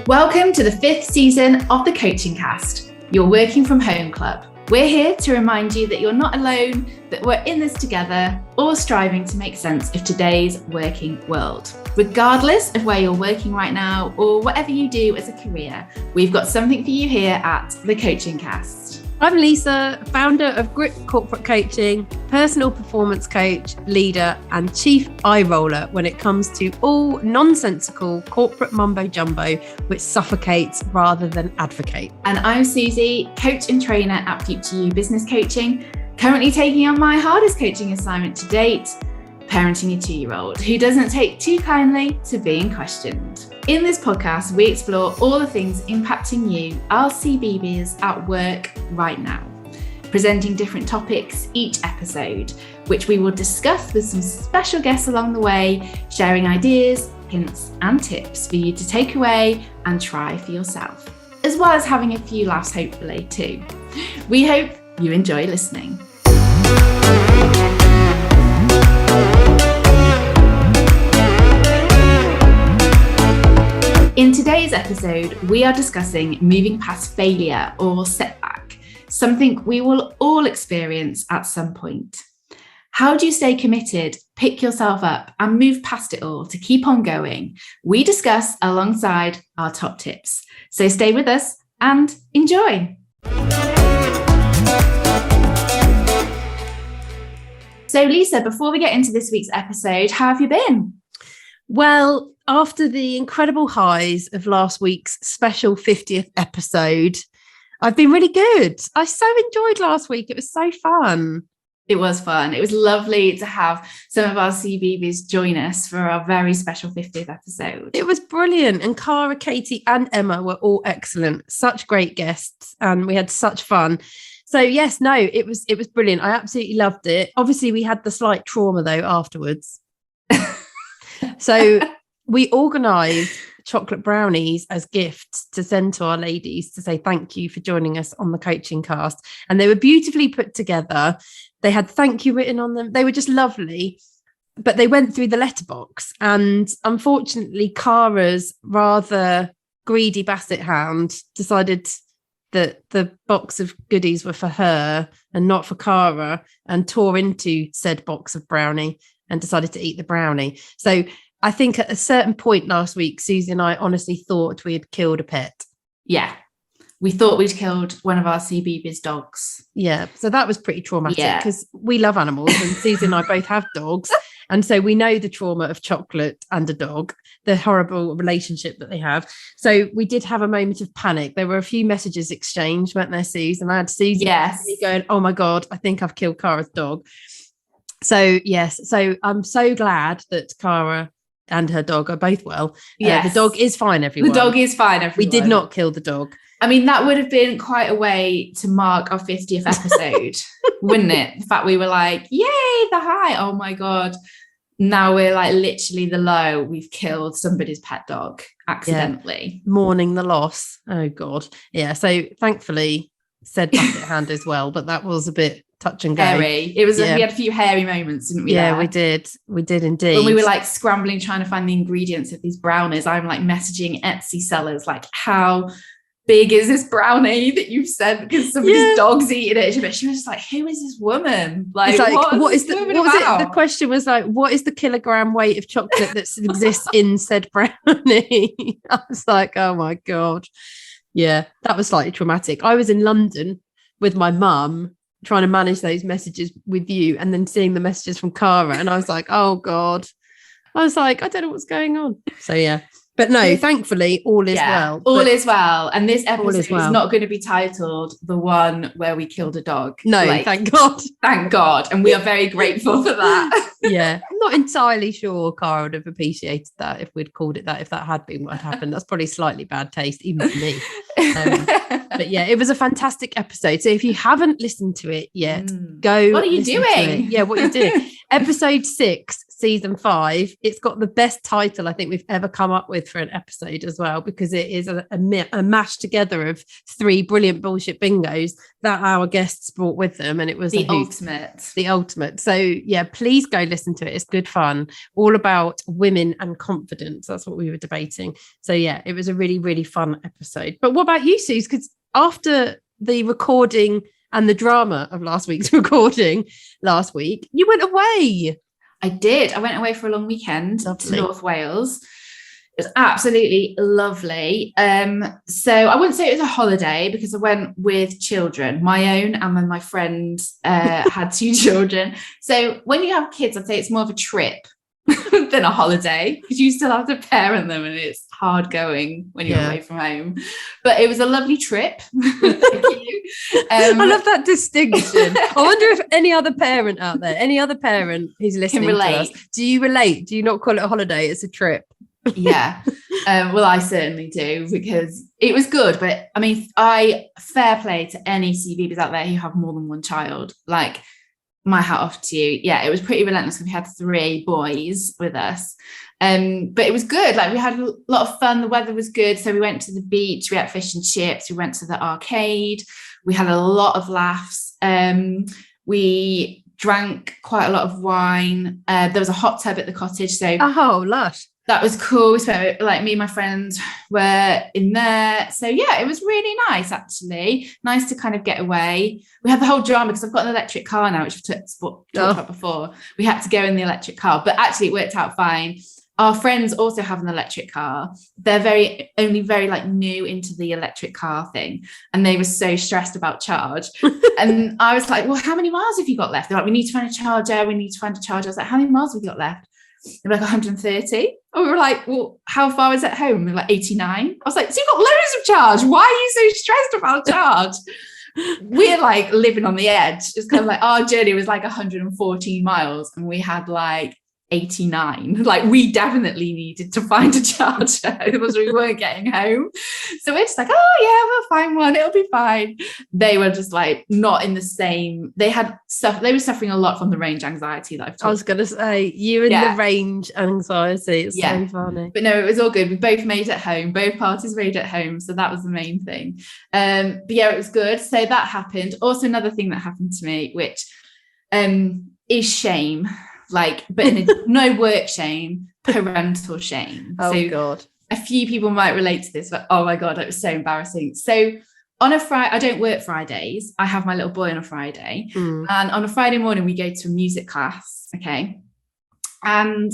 Welcome to the 5th season of the Coaching Cast, your working from home club. We're here to remind you that you're not alone, that we're in this together, all striving to make sense of today's working world. Regardless of where you're working right now or whatever you do as a career, we've got something for you here at the Coaching Cast. I'm Lisa, founder of Grip Corporate Coaching, personal performance coach, leader, and chief eye roller when it comes to all nonsensical corporate mumbo jumbo, which suffocates rather than advocate. And I'm Susie, coach and trainer at Future You Business Coaching, currently taking on my hardest coaching assignment to date, parenting a 2-year-old who doesn't take too kindly to being questioned. In this podcast, we explore all the things impacting you, our CBBs, at work right now, presenting different topics each episode, which we will discuss with some special guests along the way, sharing ideas, hints, and tips for you to take away and try for yourself, as well as having a few laughs, hopefully, too. We hope you enjoy listening. In today's episode, we are discussing moving past failure or setback, something we will all experience at some point. How do you stay committed, pick yourself up, and move past it all to keep on going? We discuss alongside our top tips. So stay with us and enjoy. So Lisa, before we get into this week's episode, how have you been? Well, after the incredible highs of last week's special 50th episode, I've been really good. I so enjoyed last week. It was so fun. It was fun. It was lovely to have some of our CBBs join us for our very special 50th episode. It was brilliant. And Cara, Katie and Emma were all excellent. Such great guests. And we had such fun. So yes, no, it was brilliant. I absolutely loved it. Obviously, we had the slight trauma though afterwards. So we organised chocolate brownies as gifts to send to our ladies to say thank you for joining us on the Coaching Cast. And they were beautifully put together. They had thank you written on them. They were just lovely. But they went through the letterbox. And unfortunately, Cara's rather greedy basset hound decided that the box of goodies were for her and not for Cara, and tore into said box of brownie and decided to eat the brownie. So I think at a certain point last week, Susie and I honestly thought we had killed a pet. Yeah. We thought we'd killed one of our CBB's dogs. Yeah. So that was pretty traumatic because we love animals and Susie and I both have dogs. And so we know the trauma of chocolate and a dog, the horrible relationship that they have. So we did have a moment of panic. There were a few messages exchanged, weren't there, Susie? And I had Susie going, oh my God, I think I've killed Cara's dog. So yes. So I'm so glad that Cara and her dog are both well. The dog is fine, everyone. The dog is fine, everyone. We did not kill the dog. I mean, that would have been quite a way to mark our 50th episode, wouldn't it? The fact we were like, yay, the high. Oh my God. Now we're like literally the low. We've killed somebody's pet dog accidentally. Yeah. Mourning the loss. Oh God. Yeah. So thankfully said bucket hand as well, but that was a bit touch and go. Hairy. It was. We had a few hairy moments, didn't we? Yeah, we did. We did indeed. When we were like scrambling, trying to find the ingredients of these brownies, I'm like messaging Etsy sellers, like, how big is this brownie that you've sent? Because somebody's dog's eating it. But she was just like, who is this woman? Like, what is the question was like, what is the kilogram weight of chocolate that exists in said brownie? I was like, oh my God. Yeah, that was slightly traumatic. I was in London with my mum trying to manage those messages with you and then seeing the messages from Cara. And I was like, oh God. I was like, I don't know what's going on. So yeah. But no, thankfully, all is well. All is well. And this episode is not going to be titled The One Where We Killed a Dog. No, thank God. Thank God. And we are very grateful for that. Yeah. I'm not entirely sure Cara would have appreciated that if we'd called it that, if that had been what had happened. That's probably slightly bad taste, even for me. But yeah, it was a fantastic episode. So if you haven't listened to it yet, go. What are you doing? Yeah, what are you doing? Episode 6, season 5. It's got the best title I think we've ever come up with for an episode as well, because it is a mash together of 3 brilliant bullshit bingos that our guests brought with them, and it was the ultimate. So yeah, please go listen to it. It's good fun, all about women and confidence. That's what we were debating. So yeah, it was a really, really fun episode. But what about you, Suze? Because after the recording and the drama of last week's recording last week, you went away. I did. I went away for a long weekend Lovely. to North Wales. It was absolutely lovely. So I wouldn't say it was a holiday because I went with children, my own, and then my friend had 2 children. So when you have kids, I'd say it's more of a trip than a holiday, because you still have to parent them and it's hard going when you're away from home. But it was a lovely trip. Thank you. I love that distinction. I wonder if any other parent out there, any other parent who's listening to us, do you relate? Do you not call it a holiday? It's a trip. Yeah. Well, I certainly do, because it was good. But I mean, fair play to any CVBs out there who have more than one child. Like, my hat off to you. Yeah, it was pretty relentless because we had 3 boys with us. But it was good. Like, we had a lot of fun. The weather was good. So we went to the beach, we had fish and chips, we went to the arcade, we had a lot of laughs. We drank quite a lot of wine. There was a hot tub at the cottage. So lush. That was cool. So like, me and my friends were in there. So yeah, it was really nice, actually. Nice to kind of get away. We had the whole drama because I've got an electric car now, which we've talked about before. We had to go in the electric car, but actually it worked out fine. Our friends also have an electric car. They're only very like new into the electric car thing. And they were so stressed about charge. And I was like, well, how many miles have you got left? They're like, we need to find a charger. I was like, how many miles have we got left? They're like 130. And we were like, well, how far is it home? They're like 89. I was like, so you've got loads of charge. Why are you so stressed about charge? We're like living on the edge. It's kind of like, our journey was like 114 miles and we had like 89. Like, we definitely needed to find a charger because we weren't getting home. So we're just like, oh yeah, we'll find one, it'll be fine. They were just like not in the same. They were suffering a lot from the range anxiety that I've talked. I was gonna say, you and the range anxiety. It's so funny. But no, it was all good. We both made it home. Both parties made it home. So that was the main thing. But yeah, it was good. So that happened. Also, another thing that happened to me, which is shame. Like, but no work shame, parental shame. Oh God. A few people might relate to this, but oh my God, it was so embarrassing. So on a Friday, I don't work Fridays. I have my little boy on a Friday. And on a Friday morning, we go to a music class. Okay. And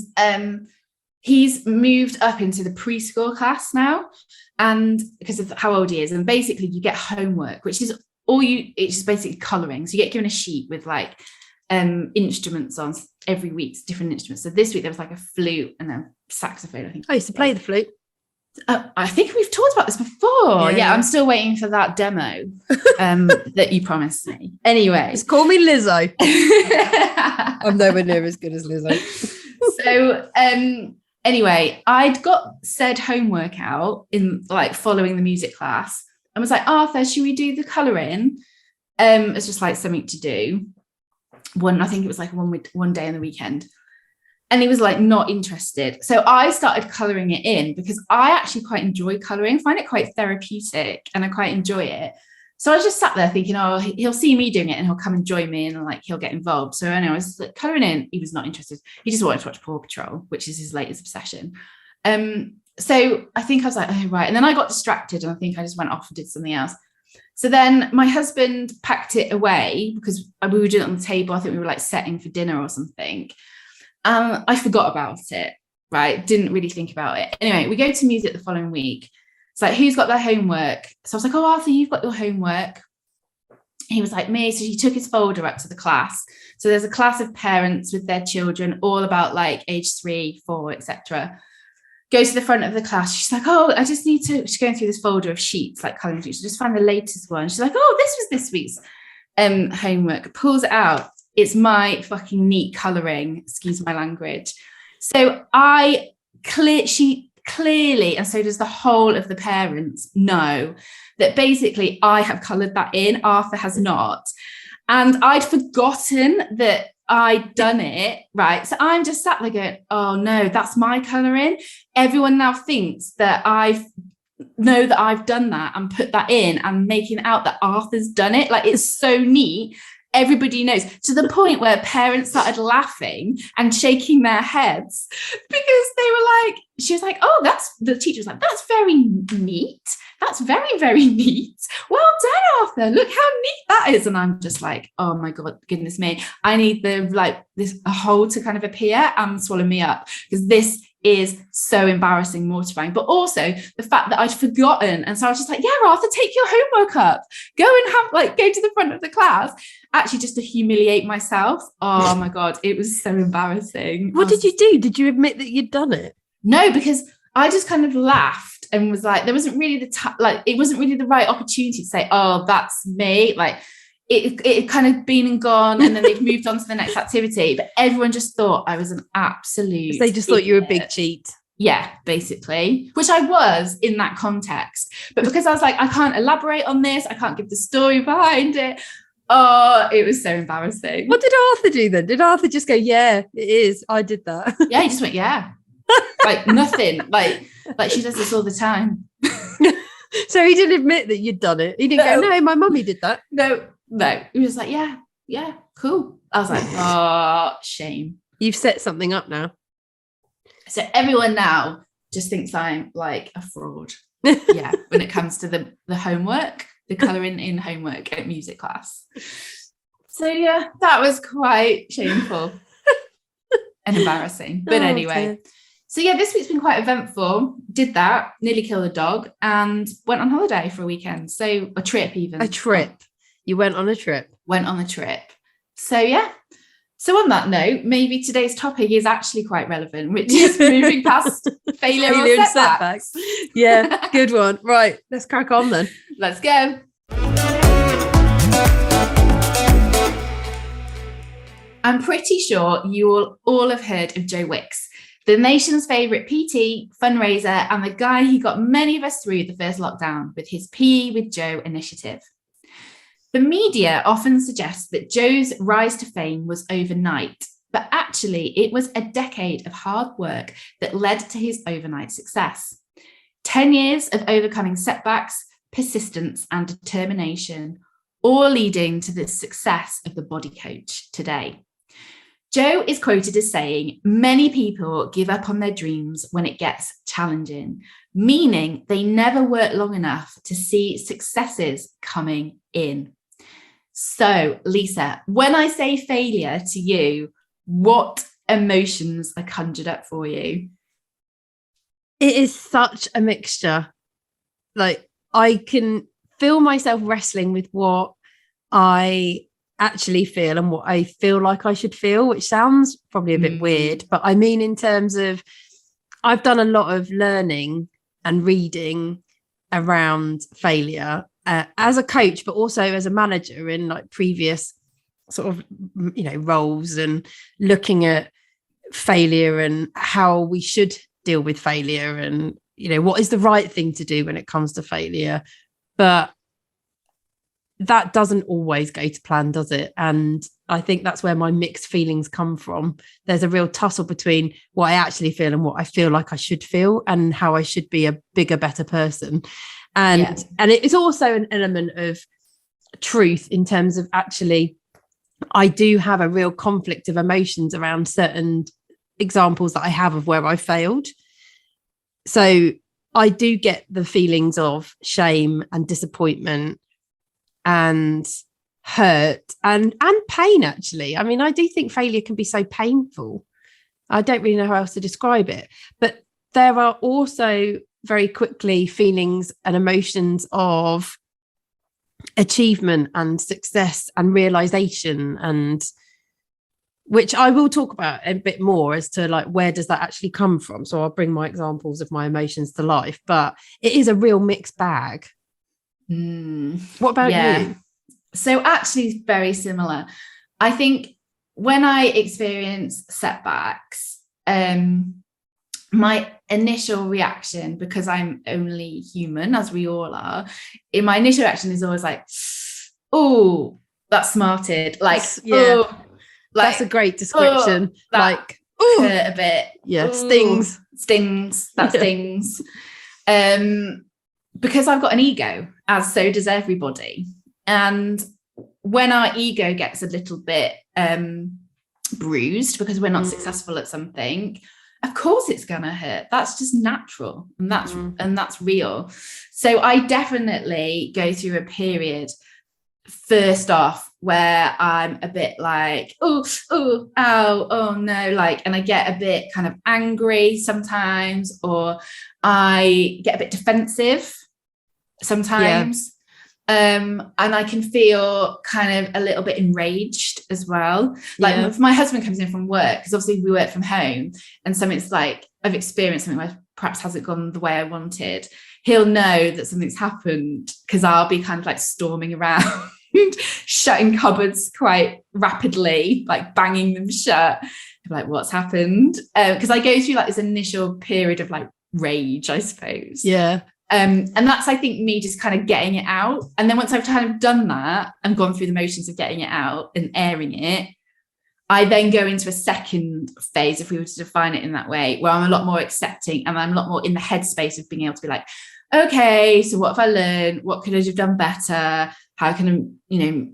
he's moved up into the preschool class now. And because of how old he is. And basically you get homework, which is it's just basically colouring. So you get given a sheet with like instruments on every week, different instruments. So this week there was like a flute and a saxophone, I think. I used to play the flute. I think we've talked about this before. Yeah, I'm still waiting for that demo that you promised me. Anyway, just call me Lizzo. I'm nowhere near as good as Lizzo. So anyway, I'd got said homework out in like following the music class and was like, Arthur, should we do the colouring? It's just like something to do. I think it was like one day on the weekend. And he was like not interested. So I started colouring it in because I actually quite enjoy colouring. I find it quite therapeutic and I quite enjoy it. So I just sat there thinking, oh, he'll see me doing it and he'll come and join me and like he'll get involved. So anyway, I was like colouring in. He was not interested. He just wanted to watch Paw Patrol, which is his latest obsession. So I think I was like, oh, right. And then I got distracted and I think I just went off and did something else. So then my husband packed it away because we were doing it on the table. I think we were like setting for dinner or something. I forgot about it, right? Didn't really think about it. Anyway, we go to music the following week. It's like, who's got their homework? So I was like, oh, Arthur, you've got your homework. He was like, me. So he took his folder up to the class. So there's a class of parents with their children, all about like age 3, 4, etc. Goes to the front of the class. She's like, oh, I just need to, she's going through this folder of sheets, like colouring sheets. Just find the latest one. She's like, oh, this was this week's homework. Pulls it out. It's my fucking neat colouring, excuse my language. So she clearly, and so does the whole of the parents, know that basically I have coloured that in, Arthur has not. And I'd forgotten that I'd done it, right? So I'm just sat there going, oh no, that's my colouring. Everyone now thinks that I've done that and put that in and making out that Arthur's done it. Like, it's so neat. Everybody knows, to the point where parents started laughing and shaking their heads because they were like, she was like, oh, the teacher was like, that's very neat. That's very, very neat. Well done, Arthur. Look how neat that is. And I'm just like, oh my God, goodness me. I need this hole to kind of appear and swallow me up, because this is so embarrassing, mortifying, but also the fact that I'd forgotten. And so I was just like, yeah, Arthur, take your homework up, go and go to the front of the class, actually just to humiliate myself. Oh my God, it was so embarrassing. What did you do? Did you admit that you'd done it? No, because I just kind of laughed and was like, there wasn't really it wasn't really the right opportunity to say, oh, that's me. Like, it kind of been and gone, and then they've moved on to the next activity. But everyone just thought I was an absolute They just thought you were a big cheat. Yeah, basically, which I was in that context. But because I was like, I can't elaborate on this, I can't give the story behind it. Oh, it was so embarrassing. What did Arthur do then? Did Arthur just go, yeah, it is, I did that? Yeah, he just went, yeah. Like nothing. Like she does this all the time. So he didn't admit that you'd done it. He didn't go, no, my mummy did that. No. He was like, yeah, cool. I was like, oh, shame. You've set something up now. So everyone now just thinks I'm like a fraud. Yeah, when it comes to the homework, the colouring in homework at music class. So yeah, that was quite shameful and embarrassing. But anyway. Okay. So yeah, this week's been quite eventful. Did that, nearly killed a dog, and went on holiday for a weekend. So a trip even. A trip. You went on a trip. Went on a trip. So yeah. So on that note, maybe today's topic is actually quite relevant, which is moving past failure or setbacks. Yeah, good one. Right, let's crack on then. Let's go. I'm pretty sure you will all have heard of Joe Wicks, the nation's favourite PT, fundraiser, and the guy who got many of us through the first lockdown with his PE with Joe initiative. The media often suggests that Joe's rise to fame was overnight, but actually it was a decade of hard work that led to his overnight success. 10 years of overcoming setbacks, persistence, and determination, all leading to the success of the body coach today. Joe is quoted as saying, many people give up on their dreams when it gets challenging, meaning they never work long enough to see successes coming in. So, Lisa, when I say failure to you, what emotions are conjured up for you? It is such a mixture. Like, I can feel myself wrestling with what I actually feel and what I feel like I should feel, which sounds probably a bit weird, but I mean in terms of I've done a lot of learning and reading around failure as a coach, but also as a manager in like previous sort of, roles, and looking at failure and how we should deal with failure and, what is the right thing to do when it comes to failure. But that doesn't always go to plan, does it? And I think that's where my mixed feelings come from. There's a real tussle between what I actually feel and what I feel like I should feel and how I should be a bigger, better person. And it's also an element of truth in terms of actually, I do have a real conflict of emotions around certain examples that I have of where I failed. So I do get the feelings of shame and disappointment and hurt and pain, actually. I mean, I do think failure can be so painful. I don't really know how else to describe it. But there are also very quickly feelings and emotions of achievement and success and realization, and which I will talk about a bit more as to like, where does that actually come from? So I'll bring my examples of my emotions to life, but it is a real mixed bag. What about you? So actually very similar. I think when I experience setbacks, my initial reaction, because I'm only human, as we all are, my initial reaction is always like, oh, that's smarted. Like, That's a great description. Like, hurt a bit. Yeah, stings. That stings. Because I've got an ego, as so does everybody. And when our ego gets a little bit bruised because we're not successful at something, of course it's gonna hurt. That's just natural, and that's real. So I definitely go through a period first off where I'm a bit like, oh, no, like, and I get a bit kind of angry sometimes, or I get a bit defensive sometimes. And I can feel kind of a little bit enraged as well. Like if my husband comes in from work, because obviously we work from home, and something's like, I've experienced something where perhaps hasn't gone the way I wanted, he'll know that something's happened because I'll be kind of like storming around, shutting cupboards quite rapidly, like banging them shut. I'm like, what's happened? Because I go through like this initial period of like rage, I suppose. Yeah. And that's, I think, me just kind of getting it out. And then once I've kind of done that and gone through the motions of getting it out and airing it, I then go into a second phase, if we were to define it in that way, where I'm a lot more accepting and I'm a lot more in the headspace of being able to be like, okay, so what have I learned? What could I have done better? How can I,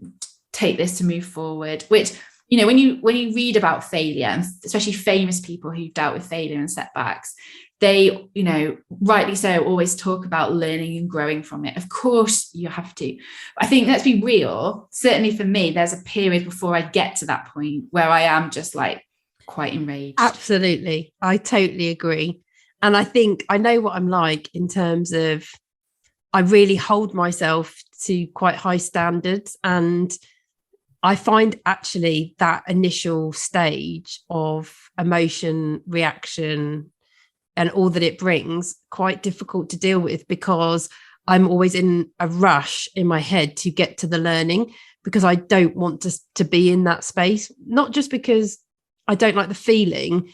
take this to move forward? Which, when you read about failure, and especially famous people who've dealt with failure and setbacks, they, rightly so, always talk about learning and growing from it. Of course you have to. I think, let's be real, certainly for me, there's a period before I get to that point where I am just like quite enraged. Absolutely. I totally agree. And I think I know what I'm like in terms of, I really hold myself to quite high standards. And I find actually that initial stage of emotion, reaction, and all that it brings quite difficult to deal with, because I'm always in a rush in my head to get to the learning, because I don't want to be in that space, not just because I don't like the feeling,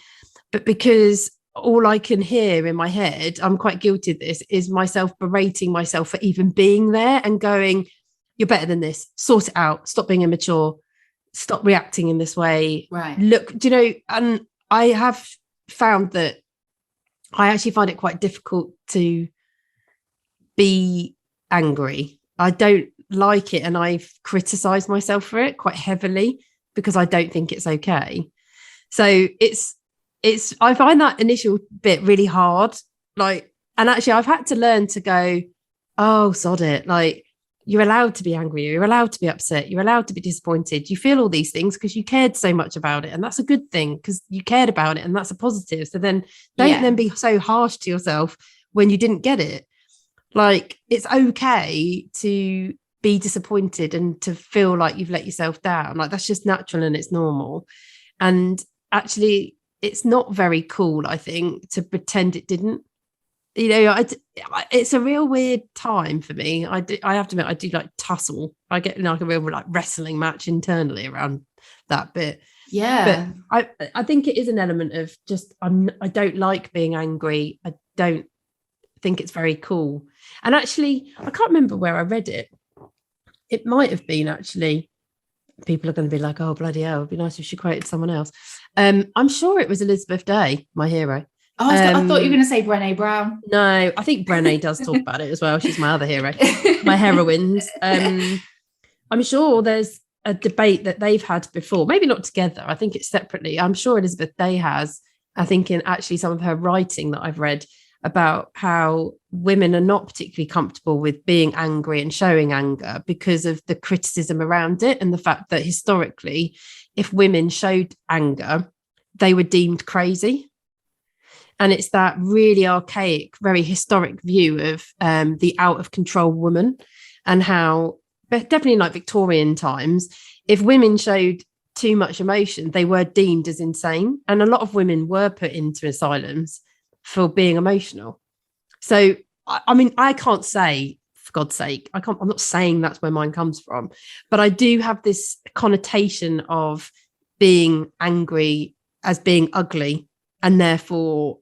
but because all I can hear in my head, I'm quite guilty of this, is myself berating myself for even being there and going, you're better than this, sort it out, stop being immature, stop reacting in this way. Right. Look, and I have found that I actually find it quite difficult to be angry. I don't like it, and I've criticized myself for it quite heavily because I don't think it's okay. So I find that initial bit really hard. Like, and actually I've had to learn to go, oh, sod it. Like, you're allowed to be angry. You're allowed to be upset. You're allowed to be disappointed. You feel all these things because you cared so much about it. And that's a good thing, because you cared about it, and that's a positive. So then don't then be so harsh to yourself when you didn't get it. Like, it's okay to be disappointed and to feel like you've let yourself down. Like, that's just natural and it's normal. And actually, it's not very cool, I think, to pretend it didn't. It's a real weird time for me. I have to admit, I do like tussle. I get like a real like wrestling match internally around that bit. Yeah, but I think it is an element of just I don't like being angry. I don't think it's very cool. And actually, I can't remember where I read it. It might have been, actually, people are going to be like, oh, bloody hell, it'd be nice if she quoted someone else. I'm sure it was Elizabeth Day, my hero. Oh, I thought you were going to say Brené Brown. No, I think Brené does talk about it as well. She's my other hero, my heroines. I'm sure there's a debate that they've had before, maybe not together. I think it's separately. I'm sure Elizabeth Day has, I think, in actually some of her writing that I've read, about how women are not particularly comfortable with being angry and showing anger because of the criticism around it, and the fact that historically, if women showed anger, they were deemed crazy. And it's that really archaic, very historic view of the out of control woman, and how, definitely in like Victorian times, if women showed too much emotion, they were deemed as insane. And a lot of women were put into asylums for being emotional. So, I mean, I can't say, for God's sake, I'm not saying that's where mine comes from, but I do have this connotation of being angry as being ugly, and therefore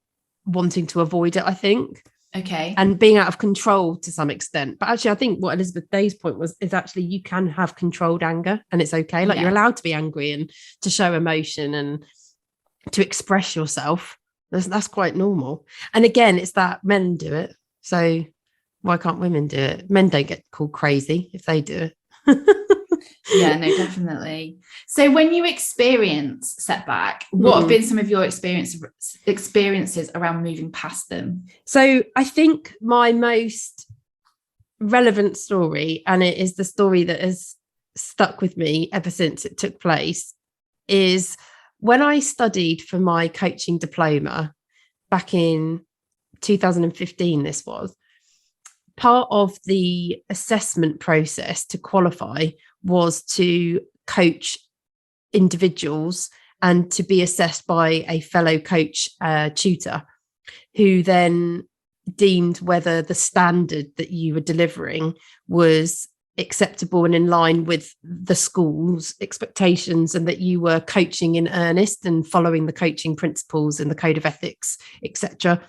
wanting to avoid it, I think. Okay. and being out of control to some extent. But actually, I think what Elizabeth Day's point is actually you can have controlled anger and it's okay. Like you're allowed to be angry and to show emotion and to express yourself. That's quite normal. And again, it's that men do it. So why can't women do it? Men don't get called crazy if they do it. Yeah, no, definitely. So when you experience setback, what have been some of your experiences around moving past them? So I think my most relevant story, and it is the story that has stuck with me ever since it took place, is when I studied for my coaching diploma back in 2015. This was part of the assessment process to qualify, was to coach individuals and to be assessed by a fellow coach tutor, who then deemed whether the standard that you were delivering was acceptable and in line with the school's expectations, and that you were coaching in earnest and following the coaching principles and the code of ethics, etc.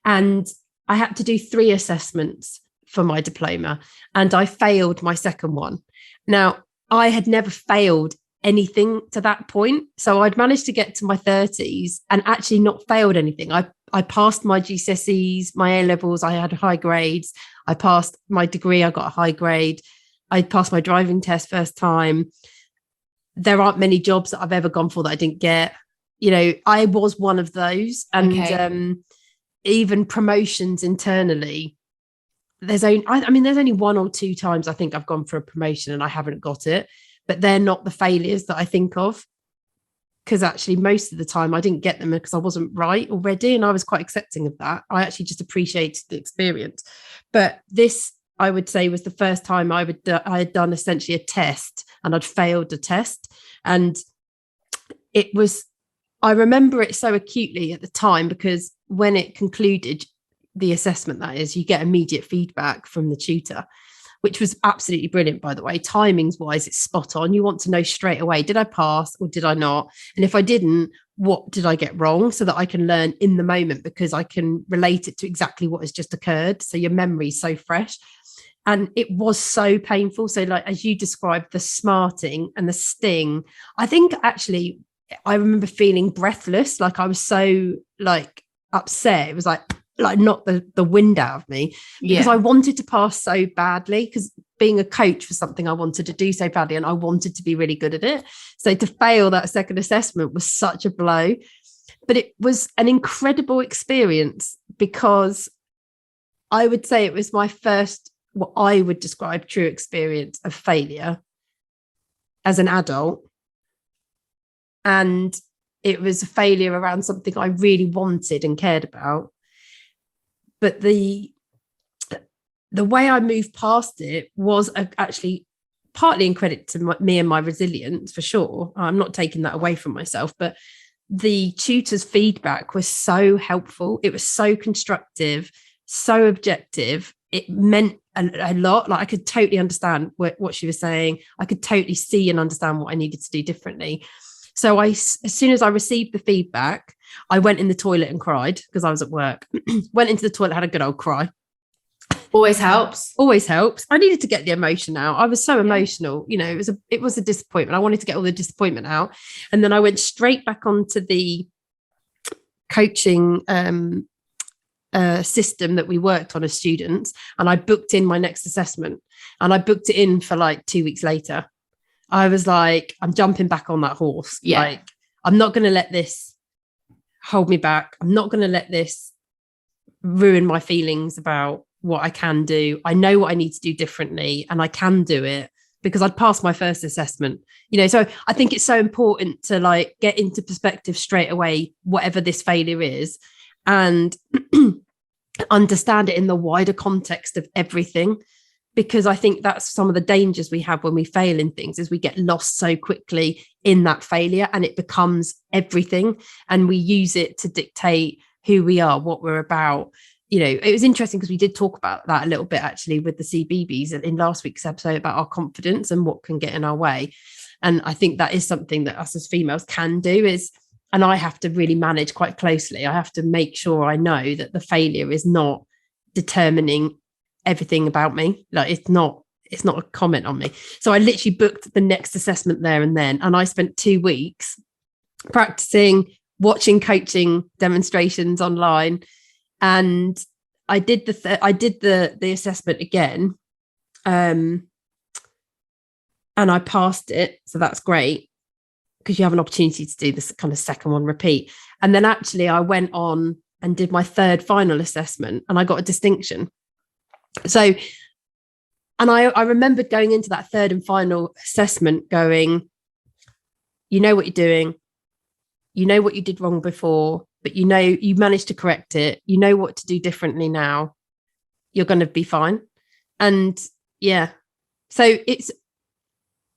And I had to do 3 assessments for my diploma, and I failed my second one. Now, I had never failed anything to that point. So I'd managed to get to my 30s and actually not failed anything. I passed my GCSEs, my A-levels, I had high grades. I passed my degree, I got a high grade. I passed my driving test first time. There aren't many jobs that I've ever gone for that I didn't get. You know, I was one of those. And even promotions internally, there's only 1 or 2 times I think I've gone for a promotion and I haven't got it, but they're not the failures that I think of, because actually most of the time I didn't get them because I wasn't right already, and I was quite accepting of that. I actually just appreciated the experience. But this, I would say, was the first time I had done essentially a test and I'd failed a test. And it was, I remember it so acutely at the time, because when it concluded, the assessment, that is, you get immediate feedback from the tutor, which was absolutely brilliant, by the way. Timings wise, it's spot on. You want to know straight away, did I pass or did I not? And if I didn't, what did I get wrong, so that I can learn in the moment, because I can relate it to exactly what has just occurred. So your memory is so fresh. And it was so painful. So like, as you described, the smarting and the sting, I think actually I remember feeling breathless. Like I was so like upset. It was like knocked the wind out of me, because I wanted to pass so badly, because being a coach was something I wanted to do so badly, and I wanted to be really good at it. So to fail that second assessment was such a blow, but it was an incredible experience, because I would say it was my first, what I would describe, true experience of failure as an adult. And it was a failure around something I really wanted and cared about. But the way I moved past it was actually partly in credit to me and my resilience, for sure. I'm not taking that away from myself, but the tutor's feedback was so helpful. It was so constructive, so objective. It meant a lot. Like I could totally understand what she was saying. I could totally see and understand what I needed to do differently. So as soon as I received the feedback, I went in the toilet and cried, because I was at work. Went into the toilet, had a good old cry. Always helps. Always helps. I needed to get the emotion out. I was so emotional. You know, it was a disappointment. I wanted to get all the disappointment out. And then I went straight back onto the coaching system that we worked on as students. And I booked in my next assessment. And I booked it in for like 2 weeks later. I was like, I'm jumping back on that horse. Yeah. Like, I'm not going to let this hold me back. I'm not going to let this ruin my feelings about what I can do. I know what I need to do differently, and I can do it, because I'd passed my first assessment. You know, so I think it's so important to like get into perspective straight away, whatever this failure is, and understand it in the wider context of everything. Because I think that's some of the dangers we have when we fail in things, is we get lost so quickly in that failure and it becomes everything, and we use it to dictate who we are, what we're about. You know, it was interesting because we did talk about that a little bit actually with the CBBS in last week's episode about our confidence and what can get in our way. And I think that is something that us as females can do, is And I have to really manage quite closely. I have to make sure I know that the failure is not determining everything about me. Like it's not a comment on me. So I literally booked the next assessment there and then. And I spent 2 weeks practicing, watching coaching demonstrations online. And I did the assessment again. And I passed it. So that's great, because you have an opportunity to do this kind of second one repeat. And then actually I went on and did my third final assessment and I got a distinction. So, and I remember going into that third and final assessment going, you know what you're doing, you know what you did wrong before, but you know, you managed to correct it. You know what to do differently now. You're going to be fine. And yeah, so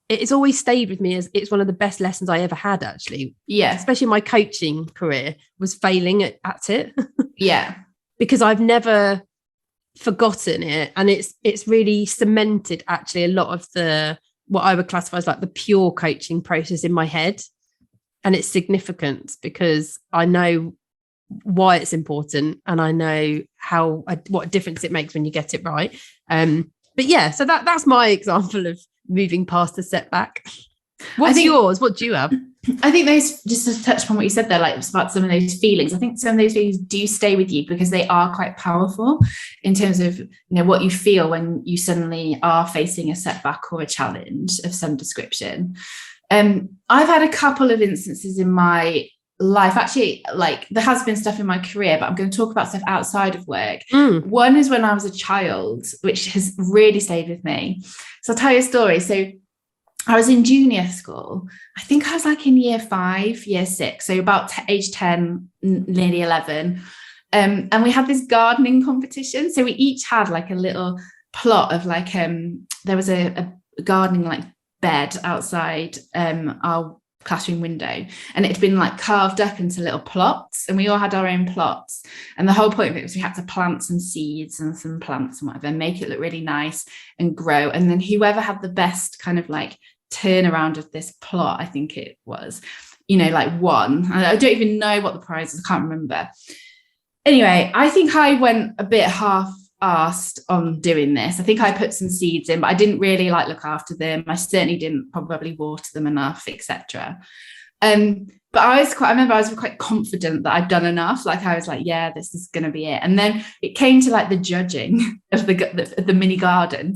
it's always stayed with me as it's one of the best lessons I ever had, actually. Yeah. Especially my coaching career was failing at it. Yeah. Because I've never forgotten it. And it's really cemented actually a lot of the, what I would classify as like the pure coaching process in my head. And it's significant because I know why it's important and I know what difference it makes when you get it right. But yeah, so that's my example of moving past a setback. What's yours? What do you have? I think those, just to touch upon what you said there, like about some of those feelings, I think some of those feelings do stay with you because they are quite powerful in terms of, you know, what you feel when you suddenly are facing a setback or a challenge of some description. I've had a couple of instances in my life, actually, like there has been stuff in my career, but I'm going to talk about stuff outside of work. One is when I was a child, which has really stayed with me. So I'll tell you a story. So I was in junior school. I think I was like in year 5, year 6, so about age 10, nearly 11. And we had this gardening competition. So we each had like a little plot of like, there was a gardening like bed outside our classroom window, and it had been like carved up into little plots, and we all had our own plots. And the whole point of it was we had to plant some seeds and some plants and whatever, make it look really nice and grow. And then whoever had the best kind of like turnaround of this plot, I think it was, you know, like won. I don't even know what the prize was, I can't remember. Anyway, I think I went a bit half-assed on doing this. I think I put some seeds in, but I didn't really like look after them. I certainly didn't probably water them enough, etc. But I remember I was quite confident that I'd done enough. Like I was like, yeah, this is going to be it. And then it came to like the judging of the mini garden.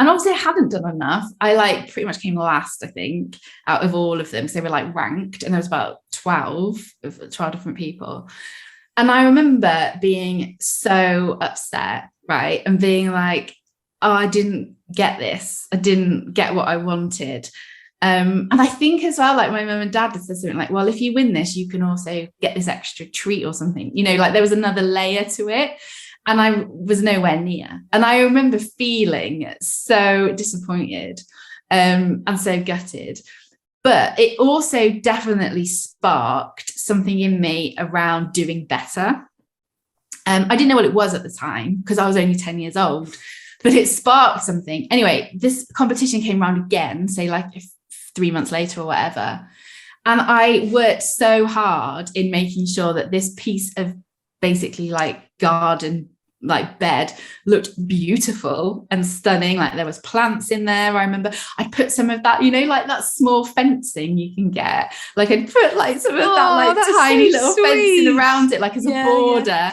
And obviously I hadn't done enough. I like pretty much came last, I think, out of all of them. So they were like ranked, and there was about 12 different people. And I remember being so upset, right? And being like, oh, I didn't get this. I didn't get what I wanted. And I think as well, like my mum and dad said something like, well, if you win this, you can also get this extra treat or something. You know, like there was another layer to it. And I was nowhere near. And I remember feeling so disappointed and so gutted. But it also definitely sparked something in me around doing better. I didn't know what it was at the time because I was only 10 years old, but it sparked something. Anyway, this competition came around again, say like 3 months later or whatever. And I worked so hard in making sure that this piece of basically like garden like bed looked beautiful and stunning. Like there was plants in there. I remember I put some of that, you know, like that small fencing you can get, like I'd put like some of that like tiny little fencing around it, like as a border.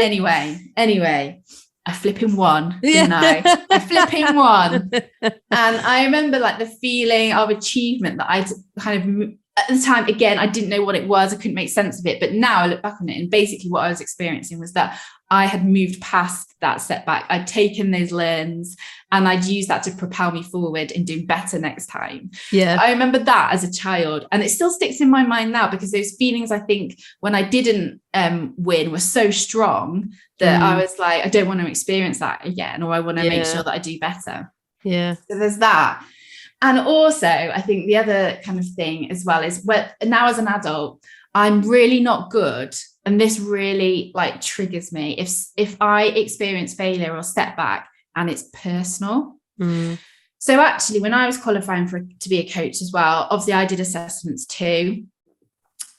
Anyway, I flipping won, didn't I? I flipping won. And I remember like the feeling of achievement that I'd kind of, at the time, again, I didn't know what it was. I couldn't make sense of it. But now I look back on it, and basically what I was experiencing was that I had moved past that setback. I'd taken those learns and I'd used that to propel me forward in doing better next time. Yeah. I remember that as a child, and it still sticks in my mind now because those feelings, I think, when I didn't win were so strong that I was like, I don't want to experience that again, or I want to make sure that I do better. Yeah. So there's that. And also, I think the other kind of thing as well is now as an adult, I'm really not good. And this really like triggers me if I experience failure or setback and it's personal. So actually, when I was qualifying to be a coach as well, obviously I did assessments too.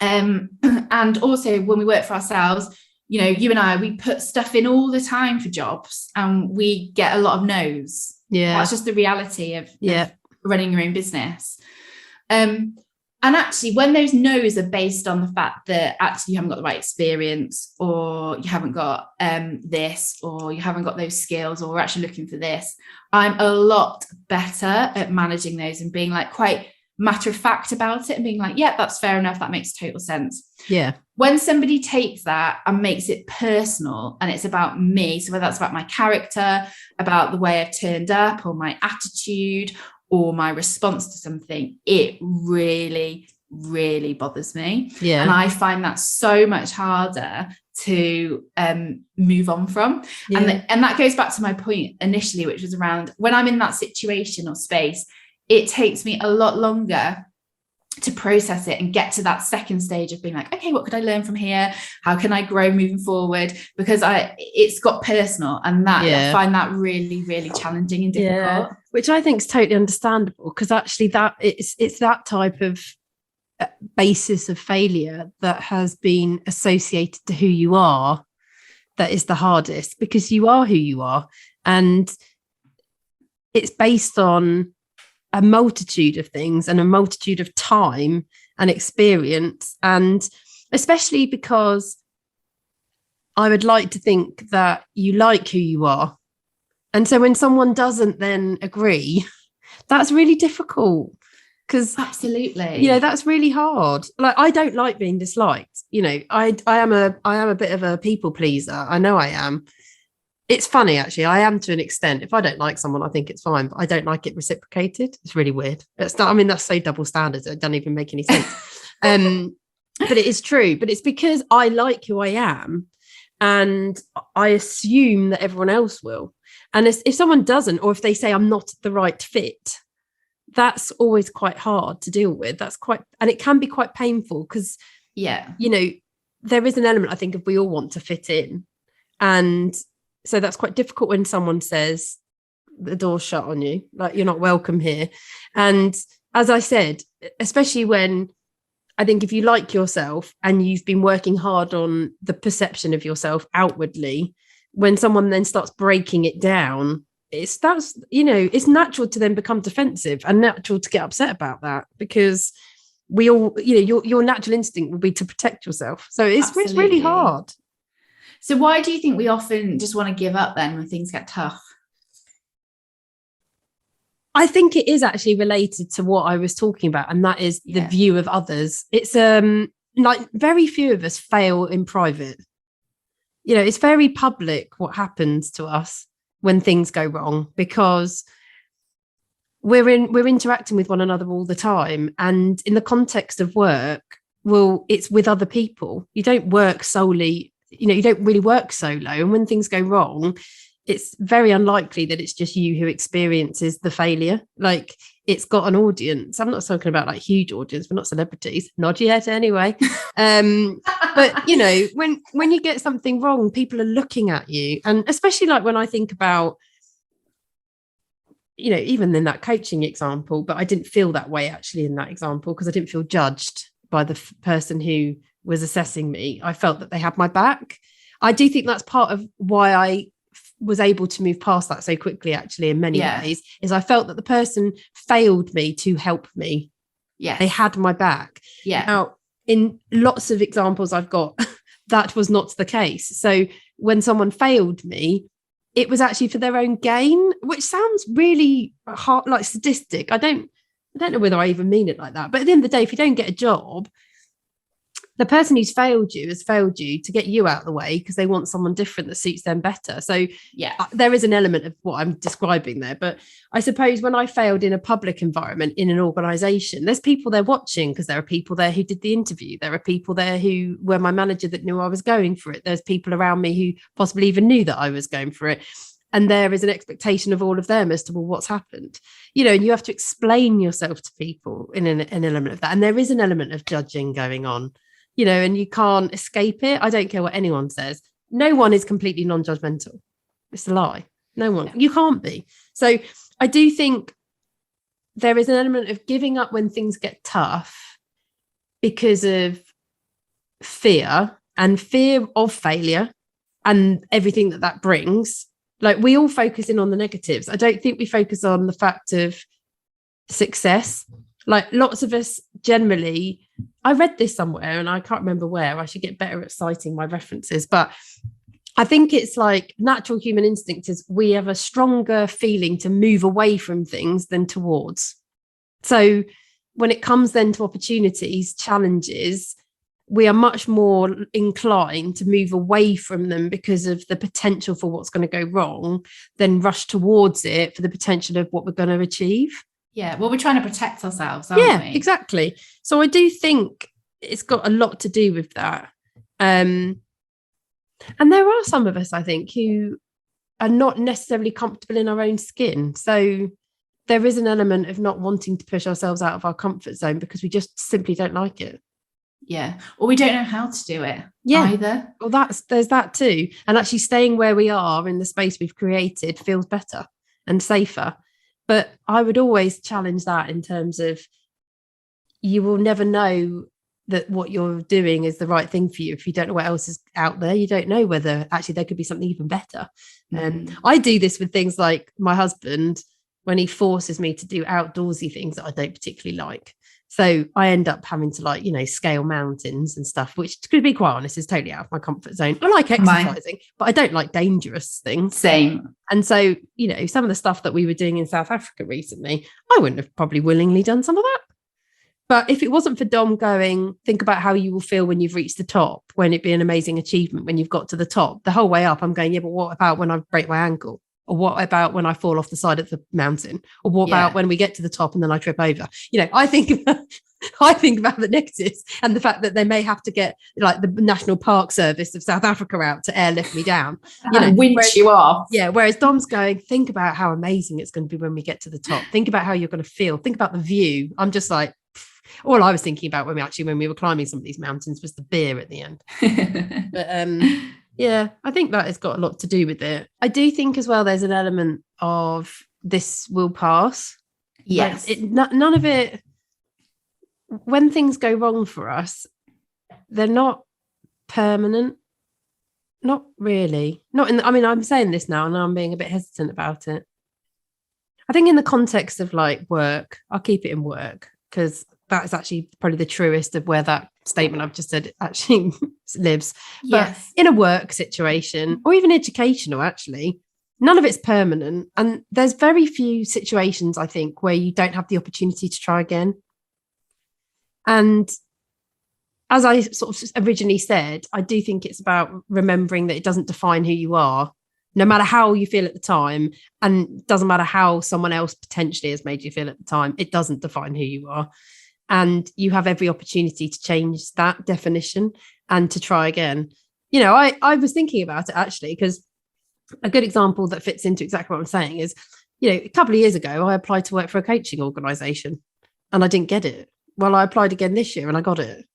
And also when we work for ourselves, you know, you and I, we put stuff in all the time for jobs and we get a lot of no's. Yeah. That's just the reality of running your own business. And actually, when those no's are based on the fact that actually you haven't got the right experience, or you haven't got this, or you haven't got those skills, or we're actually looking for this, I'm a lot better at managing those and being like quite matter of fact about it and being like, yeah, that's fair enough. That makes total sense. Yeah. When somebody takes that and makes it personal and it's about me, so whether that's about my character, about the way I've turned up, or my attitude, or my response to something, it really, really bothers me. Yeah. And I find that so much harder to move on from. Yeah. And that goes back to my point initially, which was around when I'm in that situation or space, it takes me a lot longer to process it and get to that second stage of being like, okay, what could I learn from here? How can I grow moving forward? Because it's got personal, and that I find that really, really challenging and difficult. Yeah. Which I think is totally understandable, because actually that it's that type of basis of failure that has been associated to who you are that is the hardest, because you are who you are, and it's based on a multitude of things and a multitude of time and experience. And especially because I would like to think that you like who you are. And so when someone doesn't then agree, that's really difficult, because absolutely, you know, that's really hard. Like, I don't like being disliked. You know, I am a bit of a people pleaser. I know I am. It's funny, actually. I am to an extent. If I don't like someone, I think it's fine, but I don't like it reciprocated. It's really weird. It's not, I mean, that's so double standards. It doesn't even make any sense. But it is true. But it's because I like who I am, and I assume that everyone else will. And if someone doesn't, or if they say I'm not the right fit, that's always quite hard to deal with. And it can be quite painful, because, you know, there is an element, I think, of we all want to fit in. And so that's quite difficult when someone says the door's shut on you, like you're not welcome here. And as I said, especially when I think if you like yourself and you've been working hard on the perception of yourself outwardly, when someone then starts breaking it down, it's natural to then become defensive and natural to get upset about that, because we all, you know, your natural instinct will be to protect yourself. So it's really hard. So why do you think we often just want to give up then when things get tough? I think it is actually related to what I was talking about, and that is the view of others. It's like very few of us fail in private. You know, it's very public what happens to us when things go wrong, because we're interacting with one another all the time. And in the context of work, well, it's with other people. You don't work solely, you know, you don't really work solo. And when things go wrong, it's very unlikely that it's just you who experiences the failure. Like, it's got an audience. I'm not talking about like huge audience. We're not celebrities, not yet anyway. But you know, when you get something wrong, people are looking at you. And especially like when I think about, you know, even in that coaching example, but I didn't feel that way actually in that example, because I didn't feel judged by the person who was assessing me. I felt that they had my back. I do think that's part of why I was able to move past that so quickly, actually, in many ways, is I felt that the person failed me to help me. Yeah, they had my back. Yeah. Now, in lots of examples I've got, that was not the case. So when someone failed me, it was actually for their own gain, which sounds really hard, like sadistic. I don't know whether I even mean it like that. But at the end of the day, if you don't get a job, the person who's failed you has failed you to get you out of the way, because they want someone different that suits them better. So there is an element of what I'm describing there. But I suppose when I failed in a public environment, in an organisation, there's people there watching, because there are people there who did the interview. There are people there who were my manager that knew I was going for it. There's people around me who possibly even knew that I was going for it. And there is an expectation of all of them as to, well, what's happened? You know, and you have to explain yourself to people in an element of that. And there is an element of judging going on. You know, and you can't escape it. I don't care what anyone says. No one is completely non-judgmental. It's a lie. No one. You can't be. So I do think there is an element of giving up when things get tough because of fear and fear of failure and everything that brings. Like, we all focus in on the negatives. I don't think we focus on the fact of success. Like, lots of us generally, I read this somewhere and I can't remember where. I should get better at citing my references, but I think it's like natural human instinct is we have a stronger feeling to move away from things than towards. So when it comes then to opportunities, challenges, we are much more inclined to move away from them because of the potential for what's going to go wrong than rush towards it for the potential of what we're going to achieve. Yeah, well, we're trying to protect ourselves, aren't we? Yeah, exactly. So I do think it's got a lot to do with that. And there are some of us, I think, who are not necessarily comfortable in our own skin. So there is an element of not wanting to push ourselves out of our comfort zone because we just simply don't like it. Yeah. Or we don't know how to do it either. Well, there's that too. And actually staying where we are in the space we've created feels better and safer. But I would always challenge that in terms of you will never know that what you're doing is the right thing for you if you don't know what else is out there. You don't know whether actually there could be something even better. I do this with things like my husband, when he forces me to do outdoorsy things that I don't particularly like. So I end up having to scale mountains and stuff, which, to be quite honest, is totally out of my comfort zone. I like exercising, but I don't like dangerous things. Same. And so, some of the stuff that we were doing in South Africa recently, I wouldn't have probably willingly done some of that. But if it wasn't for Dom going, think about how you will feel when you've reached the top, when it'd be an amazing achievement when you've got to the top, the whole way up, I'm going, yeah, but what about when I break my ankle? Or what about when I fall off the side of the mountain? Or what about when we get to the top and then I trip over? I think about the negatives and the fact that they may have to get like the National Park Service of South Africa out to airlift me down. Winch you off. Yeah. Whereas Dom's going, think about how amazing it's going to be when we get to the top. Think about how you're going to feel. Think about the view. I'm just like, all I was thinking about when we were climbing some of these mountains was the beer at the end. But yeah, I think that has got a lot to do with it. I do think as well there's an element of this will pass. Yes. None of it, when things go wrong for us, they're not permanent. Not really. I'm saying this now and I'm being a bit hesitant about it. I think in the context of like work, I'll keep it in work because that's actually probably the truest of where that statement I've just said actually lives. But in a work situation or even educational, actually, none of it's permanent. And there's very few situations, I think, where you don't have the opportunity to try again. And as I sort of originally said, I do think it's about remembering that it doesn't define who you are, no matter how you feel at the time. And doesn't matter how someone else potentially has made you feel at the time. It doesn't define who you are. And you have every opportunity to change that definition and to try again. I was thinking about it actually, because a good example that fits into exactly what I'm saying is, a couple of years ago, I applied to work for a coaching organisation and I didn't get it. Well, I applied again this year and I got it.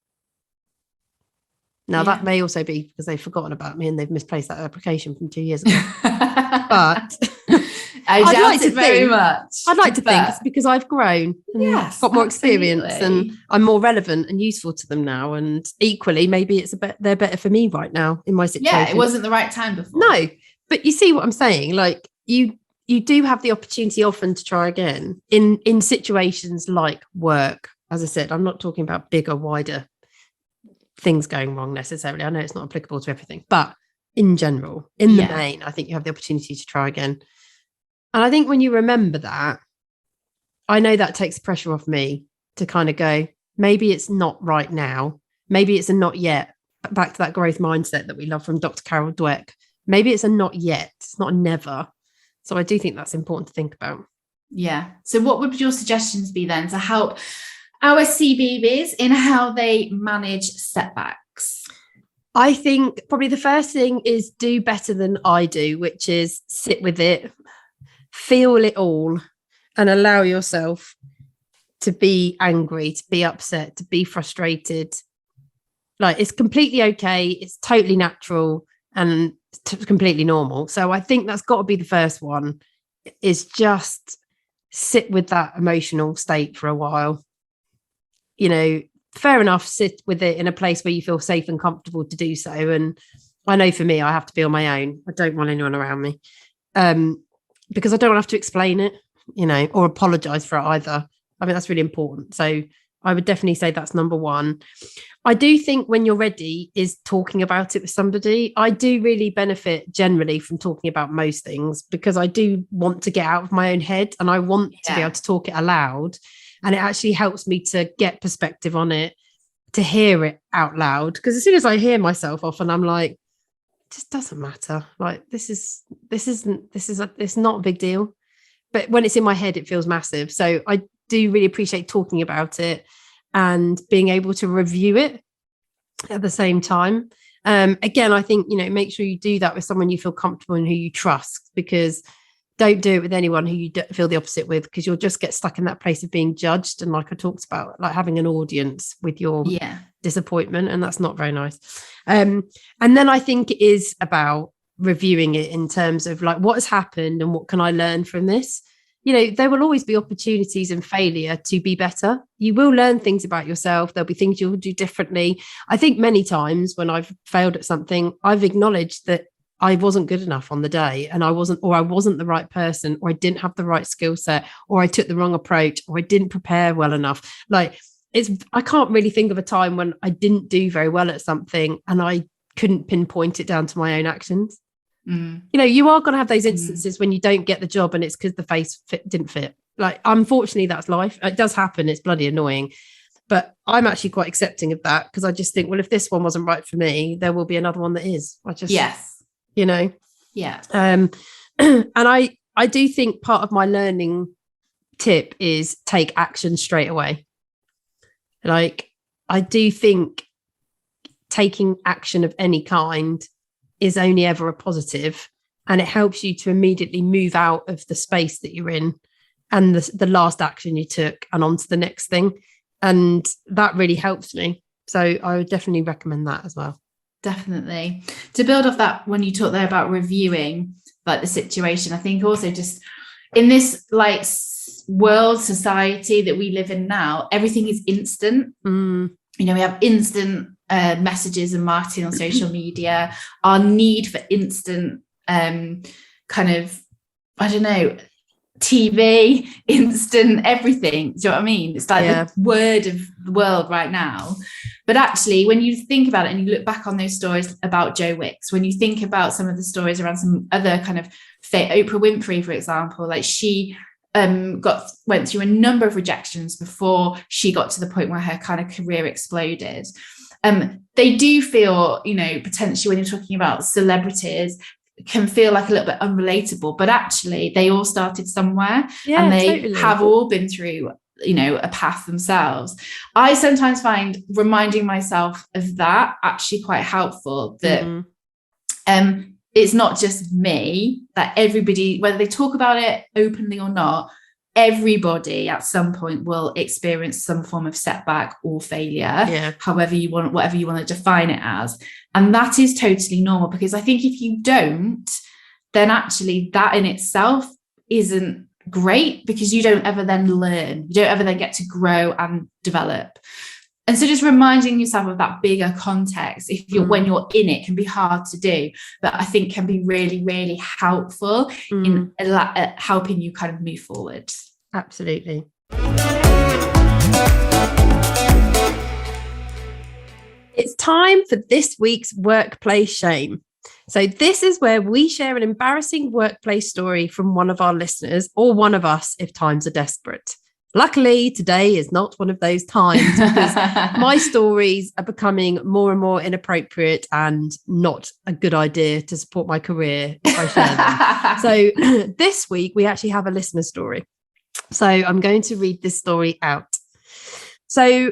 Now, that may also be because they've forgotten about me and they've misplaced that application from 2 years ago. But I doubt it very much. I'd like to think it's because I've grown and got more experience and I'm more relevant and useful to them now. And equally, maybe they're better for me right now in my situation. Yeah, it wasn't the right time before. No, but you see what I'm saying? Like you do have the opportunity often to try again in situations like work. As I said, I'm not talking about bigger, wider things going wrong necessarily. I know it's not applicable to everything, but in general, in the main, I think you have the opportunity to try again. And I think when you remember that, I know that takes pressure off me to kind of go, maybe it's not right now. Maybe it's a not yet. Back to that growth mindset that we love from Dr. Carol Dweck. Maybe it's a not yet. It's not a never. So I do think that's important to think about. Yeah. So what would your suggestions be then to help our CBeebies in how they manage setbacks? I think probably the first thing is do better than I do, which is sit with it, feel it all, and allow yourself to be angry, to be upset, to be frustrated. Like, it's completely okay. It's totally natural and completely normal. So I think that's got to be the first one, is just sit with that emotional state for a while. fair enough, sit with it in a place where you feel safe and comfortable to do so. And I know for me, I have to be on my own. I don't want anyone around me, because I don't have to explain it, or apologize for it either. I mean, that's really important. So I would definitely say that's number one. I do think when you're ready is talking about it with somebody. I do really benefit generally from talking about most things, because I do want to get out of my own head, and I want to be able to talk it aloud. And it actually helps me to get perspective on it, to hear it out loud. Because as soon as I hear myself often, I'm like, it just doesn't matter. Like, it's not a big deal. But when it's in my head, it feels massive. So I do really appreciate talking about it and being able to review it at the same time. Again, I think, make sure you do that with someone you feel comfortable and who you trust, because don't do it with anyone who you feel the opposite with, because you'll just get stuck in that place of being judged. And like I talked about, like having an audience with your disappointment, and that's not very nice. And then I think it is about reviewing it in terms of like, what has happened and what can I learn from this? There will always be opportunities in failure to be better. You will learn things about yourself. There'll be things you'll do differently. I think many times when I've failed at something, I've acknowledged that I wasn't good enough on the day, and I wasn't the right person, or I didn't have the right skill set, or I took the wrong approach, or I didn't prepare well enough. Like, I can't really think of a time when I didn't do very well at something and I couldn't pinpoint it down to my own actions. You are going to have those instances when you don't get the job and it's because the face didn't fit. Like, unfortunately, that's life. It does happen. It's bloody annoying. But I'm actually quite accepting of that, because I just think, well, if this one wasn't right for me, there will be another one that is. And I do think part of my learning tip is take action straight away. Like, I do think taking action of any kind is only ever a positive, and it helps you to immediately move out of the space that you're in and the last action you took and on to the next thing. And that really helps me. So I would definitely recommend that as well. Definitely. To build off that, when you talk there about reviewing like the situation, I think also just in this like world society that we live in now, everything is instant. We have instant messages and marketing on social media, our need for instant TV, instant everything. Do you know what I mean? It's like the word of the world right now. But actually, when you think about it and you look back on those stories about Joe Wicks, when you think about some of the stories around some other kind of Oprah Winfrey, for example, like she went through a number of rejections before she got to the point where her kind of career exploded. They do feel, potentially when you're talking about celebrities, can feel like a little bit unrelatable, but actually they all started somewhere, and they have all been through, a path themselves. I sometimes find reminding myself of that actually quite helpful, that it's not just me, that everybody, whether they talk about it openly or not, everybody at some point will experience some form of setback or failure, whatever you want to define it as. And that is totally normal, because I think if you don't, then actually that in itself isn't great, because you don't ever then learn, you don't ever then get to grow and develop. And so just reminding yourself of that bigger context, when you're in it, can be hard to do, but I think can be really, really helpful in helping you kind of move forward. Absolutely. It's time for this week's workplace shame. So this is where we share an embarrassing workplace story from one of our listeners, or one of us if times are desperate. Luckily, today is not one of those times, because my stories are becoming more and more inappropriate and not a good idea to support my career if I share them. So this week, we actually have a listener story. So I'm going to read this story out. So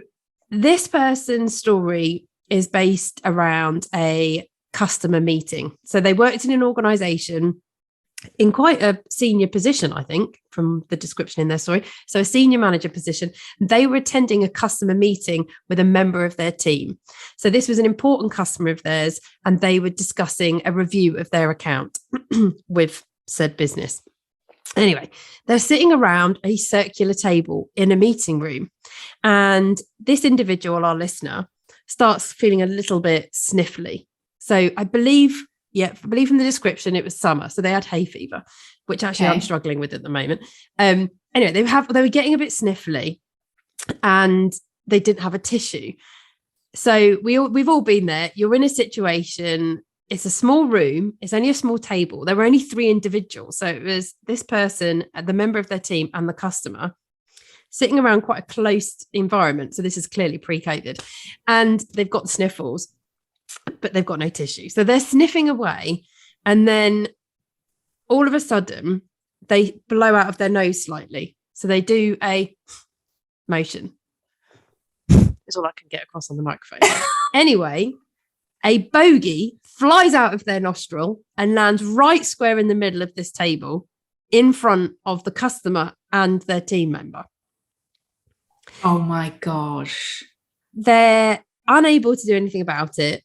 this person's story is based around a customer meeting. So they worked in an organization in quite a senior position, I think, from the description in their story. So a senior manager position. They were attending a customer meeting with a member of their team. So this was an important customer of theirs, and they were discussing a review of their account with said business. Anyway, they're sitting around a circular table in a meeting room. And this individual, our listener, starts feeling a little bit sniffly. So I believe from the description, it was summer. So they had hay fever, which actually I'm struggling with at the moment. Anyway, they were getting a bit sniffly and they didn't have a tissue. So we've all been there. You're in a situation. It's a small room. It's only a small table. There were only 3 individuals. So it was this person, the member of their team, and the customer sitting around quite a close environment. So this is clearly pre-COVID. And they've got the sniffles, but they've got no tissue. So they're sniffing away. And then all of a sudden, they blow out of their nose slightly. So they do a motion. Is all I can get across on the microphone. Anyway, a bogey flies out of their nostril and lands right square in the middle of this table in front of the customer and their team member. Oh my gosh. They're unable to do anything about it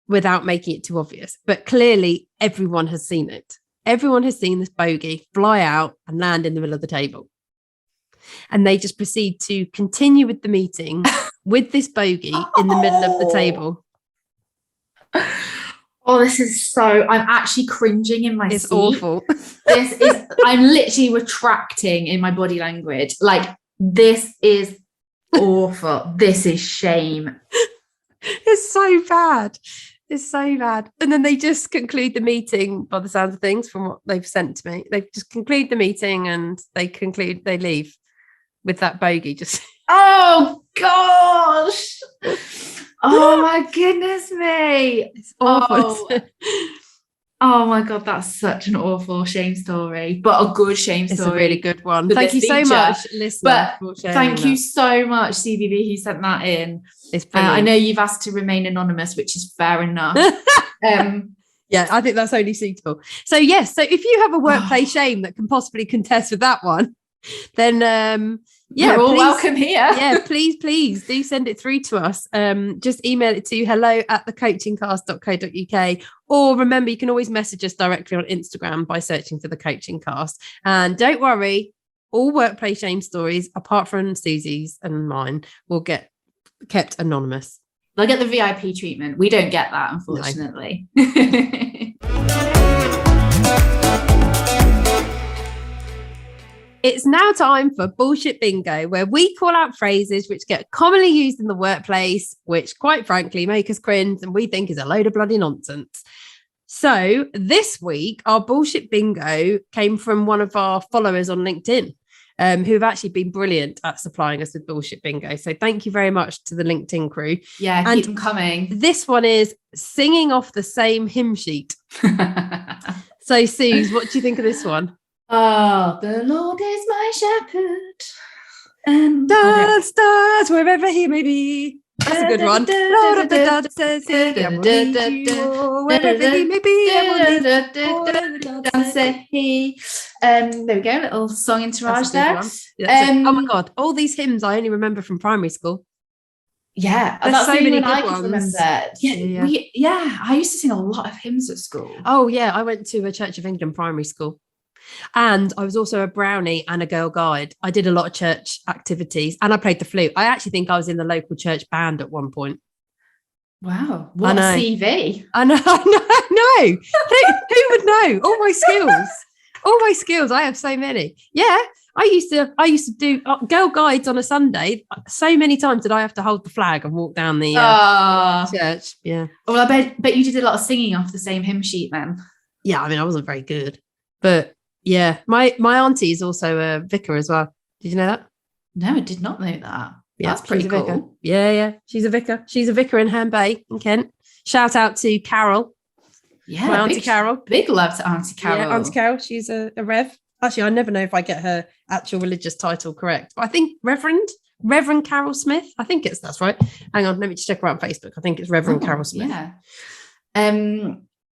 without making it too obvious. But clearly everyone has seen it. Everyone has seen this bogey fly out and land in the middle of the table. And they just proceed to continue with the meeting with this bogey in the middle of the table. Oh, this is so, I'm actually cringing in my seat. It's awful. I'm literally retracting in my body language. Like, this is awful. This is shame. It's so bad. It's so bad. And then they just conclude the meeting by the sounds of things from what they've sent to me. They just conclude the meeting and they leave with that bogey just. Oh gosh. Oh my goodness me. It's awful. Oh my God, that's such an awful shame story, but a good shame story. It's a really good one. Thank you so much, listener. But thank you so much, CBB, who sent that in. It's brilliant. I know you've asked to remain anonymous, which is fair enough. Yeah, I think that's only suitable. So yes, so if you have a workplace shame that can possibly contest with that one, then you're all welcome here. Yeah, please do send it through to us. Just email it to hello@thecoachingcast.co.uk, or remember, you can always message us directly on Instagram by searching for The Coaching Cast. And don't worry, all workplace shame stories, apart from Susie's and mine, will get kept anonymous. They'll get the VIP treatment. We don't get that, unfortunately. No. It's now time for Bullshit Bingo, where we call out phrases which get commonly used in the workplace, which quite frankly make us cringe and we think is a load of bloody nonsense. So this week, our Bullshit Bingo came from one of our followers on LinkedIn, who have actually been brilliant at supplying us with Bullshit Bingo. So thank you very much to the LinkedIn crew. Yeah, keep them coming. This one is singing off the same hymn sheet. So Suze, what do you think of this one? Oh, the Lord is my shepherd, and stars wherever he may be. That's a good one. Lord of the dove says, I will lead you wherever he may be. There we go, little song entourage there. Oh my God, all these hymns I only remember from primary school. Yeah, there's that's so the many one I good can ones. remember. Yeah, I used to sing a lot of hymns at school. Oh yeah, I went to a Church of England primary school. And I was also a brownie and a girl guide. I did a lot of church activities and I played the flute. I actually think I was in the local church band at one point. Wow. What a CV. I know. Who would know? All my skills. I have so many. Yeah. I used to do girl guides on a Sunday. So many times did I have to hold the flag and walk down the church. Yeah. Well, I bet you did a lot of singing off the same hymn sheet then. Yeah. I mean, I wasn't very good, but yeah, my auntie is also a vicar as well. Did you know that? No, I did not know that. Yeah, that's pretty cool. Vicar. Yeah. She's a vicar. She's a vicar in Herne Bay in Kent. Shout out to Carol. Yeah, my Auntie Carol. Big love to Auntie Carol. Yeah, Auntie Carol. She's a Rev. Actually, I never know if I get her actual religious title correct. But I think Reverend Carol Smith. I think that's right. Hang on, let me just check her out on Facebook. I think it's Reverend Carol Smith. Yeah.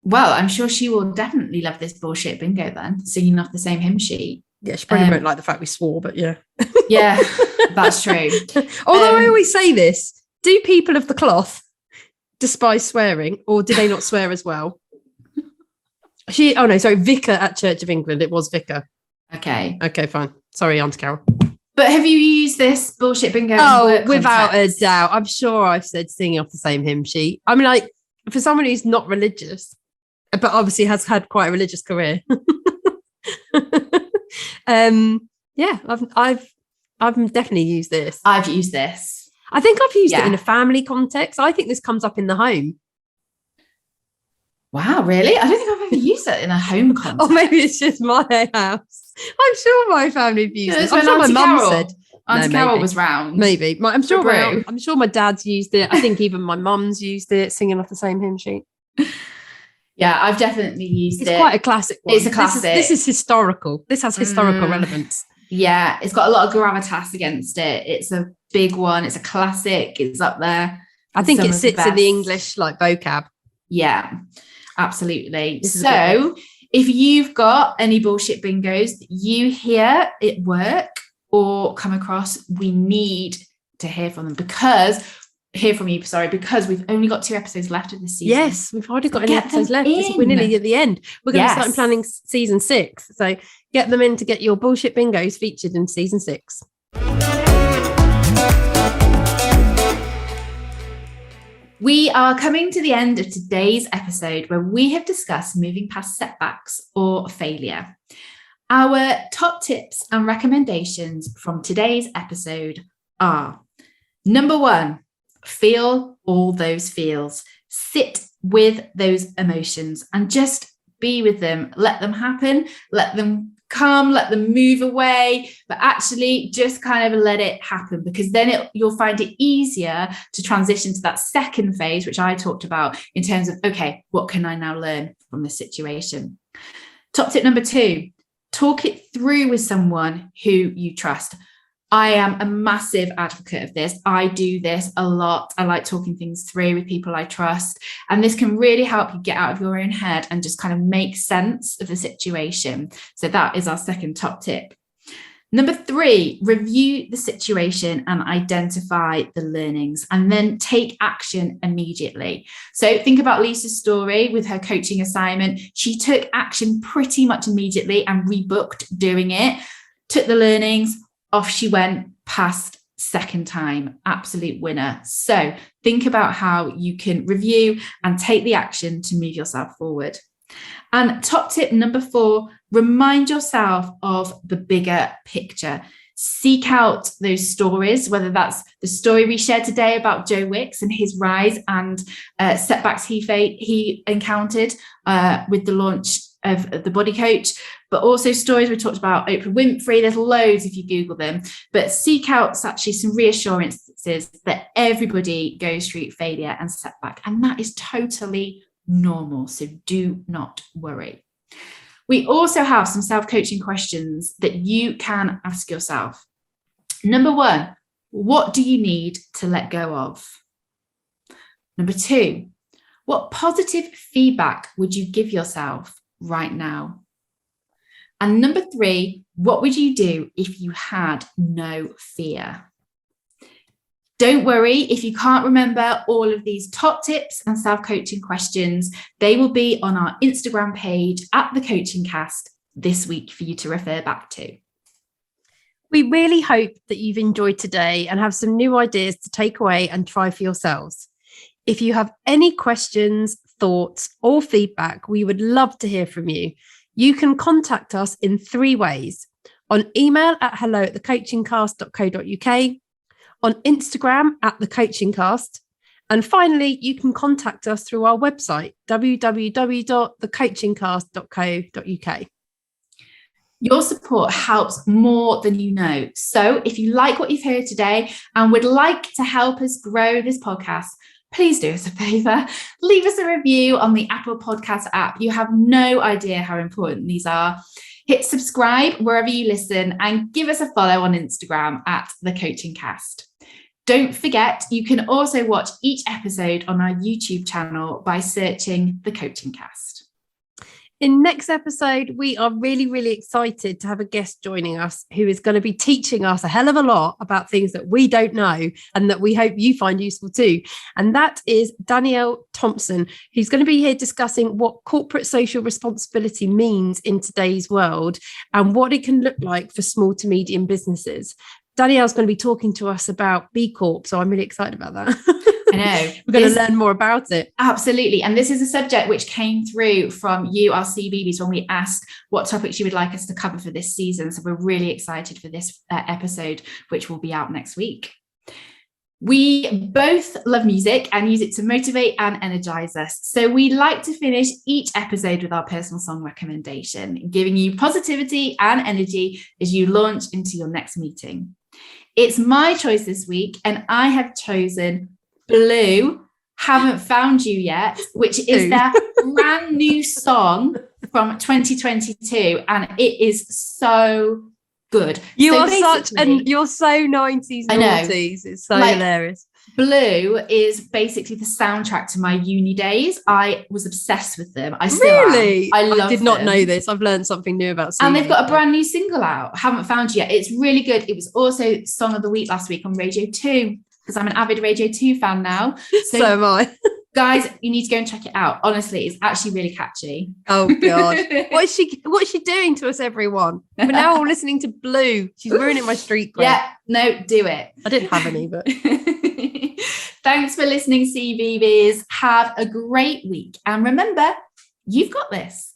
Well, I'm sure she will definitely love this Bullshit Bingo then, singing off the same hymn sheet. Yeah, she probably won't like the fact we swore, but yeah. Yeah, that's true. Although I always say this, do people of the cloth despise swearing, or do they not swear as well? Vicar at Church of England. It was vicar. Okay. Okay, fine. Sorry, Auntie Carol. But have you used this bullshit bingo? Oh, without a doubt. I'm sure I've said singing off the same hymn sheet. I mean, like, for someone who's not religious, but obviously has had quite a religious career. Yeah, I've definitely used this. I've used this. I think I've used it in a family context. I think this comes up in the home. Wow, really? I don't think I've ever used it in a home context. Or maybe it's just my house. I'm sure my family have used it. I'm sure my mum said. Auntie Carol was round. Maybe. I'm sure my dad's used it. I think even my mum's used it, singing off the same hymn sheet. Yeah, I've definitely used it. It's quite a classic one. It's a classic. This is historical. This has historical relevance. Yeah, it's got a lot of gravitas against it. It's a big one. It's a classic. It's up there. I think it sits in the English like vocab. Yeah, absolutely. So if you've got any bullshit bingos that you hear at work or come across, we need to hear from them because we've only got 2 episodes left of this season. Yes, we've already got any episodes left. We're nearly at the end. We're going to start planning season 6. So get them in to get your bullshit bingos featured in season 6. We are coming to the end of today's episode where we have discussed moving past setbacks or failure. Our top tips and recommendations from today's episode are: number 1, feel all those feels. Sit with those emotions and just be with them. Let them happen. Let them come. Let them move away. But actually just kind of let it happen, because then you'll find it easier to transition to that second phase, which I talked about in terms of, okay, what can I now learn from this situation? Top tip number 2, talk it through with someone who you trust. I am a massive advocate of this. I do this a lot. I like talking things through with people I trust. And this can really help you get out of your own head and just kind of make sense of the situation. So that is our second top tip. Number 3, review the situation and identify the learnings and then take action immediately. So think about Lisa's story with her coaching assignment. She took action pretty much immediately and rebooked doing it, took the learnings, off she went, passed second time, absolute winner. So think about how you can review and take the action to move yourself forward. And top tip number 4, remind yourself of the bigger picture. Seek out those stories, whether that's the story we shared today about Joe Wicks and his rise and setbacks he encountered with the launch of the Body Coach, but also stories we talked about Oprah Winfrey. There's loads if you Google them, but seek out actually some reassurances that everybody goes through failure and setback, and that is totally normal. So do not worry. We also have some self-coaching questions that you can ask yourself. Number 1, what do you need to let go of? Number 2, what positive feedback would you give yourself right now? And number 3, what would you do if you had no fear? Don't worry if you can't remember all of these top tips and self-coaching questions. They will be on our Instagram page at The Coaching Cast this week for you to refer back to. We really hope that you've enjoyed today and have some new ideas to take away and try for yourselves. If you have any questions, thoughts, or feedback, we would love to hear from you. You can contact us in 3 ways: on email at hello@thecoachingcast.co.uk, on Instagram at thecoachingcast, and finally, you can contact us through our website, www.thecoachingcast.co.uk. Your support helps more than you know. So if you like what you've heard today and would like to help us grow this podcast, please do us a favor, leave us a review on the Apple Podcast app. You have no idea how important these are. Hit subscribe wherever you listen and give us a follow on Instagram at The Coaching Cast. Don't forget, you can also watch each episode on our YouTube channel by searching The Coaching Cast. In next episode, we are really, really excited to have a guest joining us who is going to be teaching us a hell of a lot about things that we don't know and that we hope you find useful too. And that is Danielle Thompson, who's going to be here discussing what corporate social responsibility means in today's world and what it can look like for small to medium businesses. Danielle's going to be talking to us about B Corp, so I'm really excited about that. I know. We're going to learn more about it. Absolutely. And this is a subject which came through from you, our CBeebies, when we asked what topics you would like us to cover for this season. So we're really excited for this episode, which will be out next week. We both love music and use it to motivate and energize us. So we like to finish each episode with our personal song recommendation, giving you positivity and energy as you launch into your next meeting. It's my choice this week, and I have chosen Blue, Haven't Found You Yet, which is their brand new song from 2022, and it is so good. You're so 90s noughties. It's so hilarious. Blue is basically the soundtrack to my uni days. I was obsessed with them. I still am. I did not know this. I've learned something new about CB. And they've got a brand new single out. Haven't Found You Yet. It's really good. It was also Song of the Week last week on Radio 2 because I'm an avid Radio 2 fan now. So am I. Guys, you need to go and check it out. Honestly, it's actually really catchy. Oh God. What is she doing to us, everyone? We're now all listening to Blue. She's ruining my street cred. Yeah, no, do it. I didn't have any, but thanks for listening, CBeebies. Have a great week. And remember, you've got this.